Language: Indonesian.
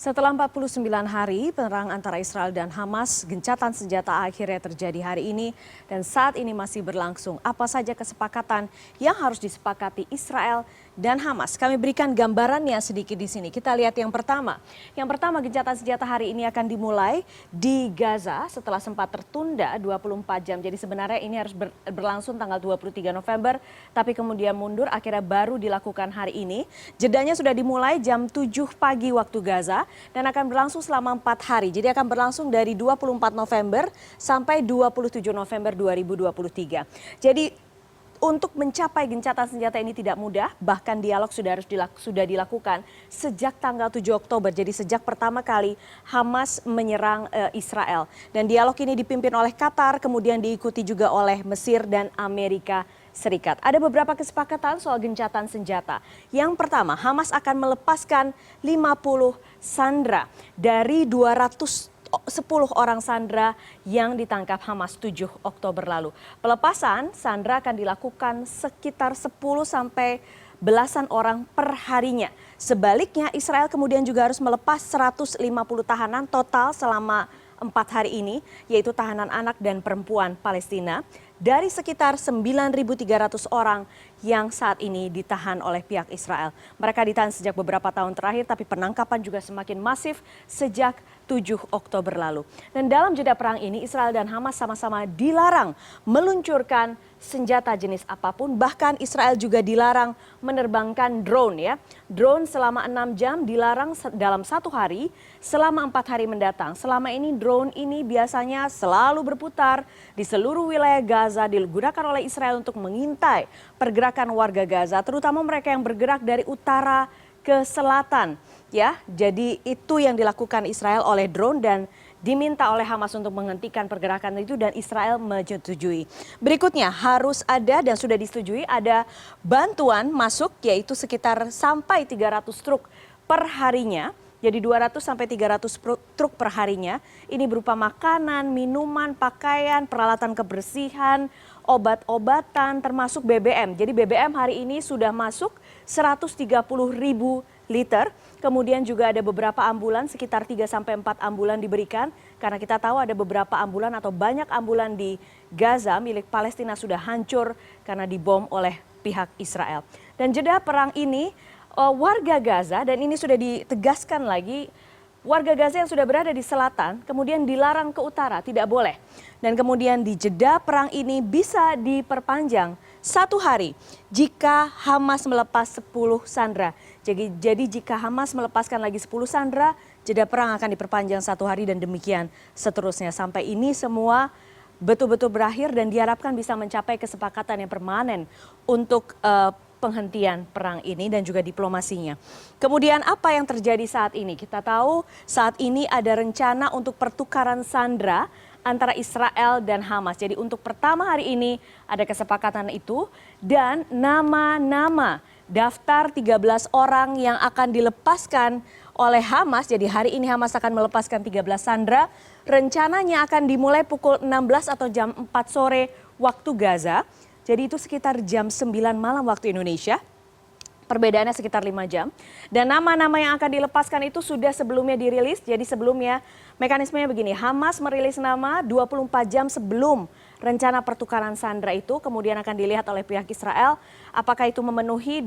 Setelah 49 hari, perang antara Israel dan Hamas, gencatan senjata akhirnya terjadi hari ini dan saat ini masih berlangsung. Apa saja kesepakatan yang harus disepakati Israel dan Hamas? Kami berikan gambarannya sedikit di sini. Kita lihat yang pertama. Yang pertama, gencatan senjata hari ini akan dimulai di Gaza setelah sempat tertunda 24 jam. Jadi sebenarnya ini harus berlangsung tanggal 23 November, tapi kemudian mundur akhirnya baru dilakukan hari ini. Jedanya sudah dimulai jam 7 pagi waktu Gaza dan akan berlangsung selama 4 hari. Jadi akan berlangsung dari 24 November sampai 27 November 2023. Jadi untuk mencapai gencatan senjata ini tidak mudah, bahkan dialog sudah dilakukan sejak tanggal 7 Oktober. Jadi sejak pertama kali Hamas menyerang Israel. Dan dialog ini dipimpin oleh Qatar, kemudian diikuti juga oleh Mesir dan Amerika Serikat. Ada beberapa kesepakatan soal gencatan senjata. Yang pertama, Hamas akan melepaskan 50 sandera dari 210 orang sandera yang ditangkap Hamas 7 Oktober lalu. Pelepasan sandera akan dilakukan sekitar 10 sampai belasan orang per harinya. Sebaliknya, Israel kemudian juga harus melepas 150 tahanan total selama 4 hari ini, yaitu tahanan anak dan perempuan Palestina dari sekitar 9.300 orang yang saat ini ditahan oleh pihak Israel. Mereka ditahan sejak beberapa tahun terakhir, tapi penangkapan juga semakin masif sejak 7 Oktober lalu. Dan dalam jeda perang ini, Israel dan Hamas sama-sama dilarang meluncurkan senjata jenis apapun. Bahkan Israel juga dilarang menerbangkan drone ya. Drone selama 6 jam dilarang dalam 1 hari selama 4 hari mendatang. Selama ini drone ini biasanya selalu berputar di seluruh wilayah Gaza, digunakan oleh Israel untuk mengintai pergerakan warga Gaza, terutama mereka yang bergerak dari utara ke selatan. Ya, jadi itu yang dilakukan Israel oleh drone dan diminta oleh Hamas untuk menghentikan pergerakan itu dan Israel menyetujui. Berikutnya harus ada dan sudah disetujui ada bantuan masuk yaitu sekitar sampai 300 truk per harinya. Jadi 200 sampai 300 truk per harinya. Ini berupa makanan, minuman, pakaian, peralatan kebersihan, obat-obatan termasuk BBM. Jadi BBM hari ini sudah masuk 130.000 liter. Kemudian juga ada beberapa ambulan, sekitar 3 sampai 4 ambulan diberikan. Karena kita tahu ada beberapa ambulan atau banyak ambulan di Gaza milik Palestina sudah hancur karena dibom oleh pihak Israel. Dan jeda perang ini, warga Gaza, dan ini sudah ditegaskan lagi, warga Gaza yang sudah berada di selatan kemudian dilarang ke utara, tidak boleh. Dan kemudian di jeda perang ini bisa diperpanjang 1 hari jika Hamas melepas 10 sandera. Jadi jika Hamas melepaskan lagi 10 sandera, jeda perang akan diperpanjang 1 hari dan demikian seterusnya. Sampai ini semua betul-betul berakhir dan diharapkan bisa mencapai kesepakatan yang permanen untuk penghentian perang ini dan juga diplomasinya. Kemudian apa yang terjadi saat ini? Kita tahu saat ini ada rencana untuk pertukaran sandera antara Israel dan Hamas. Jadi untuk pertama hari ini ada kesepakatan itu dan nama-nama daftar 13 orang yang akan dilepaskan oleh Hamas. Jadi hari ini Hamas akan melepaskan 13 sandera. Rencananya akan dimulai pukul 16 atau jam 4 sore waktu Gaza. Jadi itu sekitar jam 9 malam waktu Indonesia. Perbedaannya sekitar 5 jam. Dan nama-nama yang akan dilepaskan itu sudah sebelumnya dirilis. Jadi sebelumnya mekanismenya begini. Hamas merilis nama 24 jam sebelum rencana pertukaran sandera itu. Kemudian akan dilihat oleh pihak Israel apakah itu memenuhi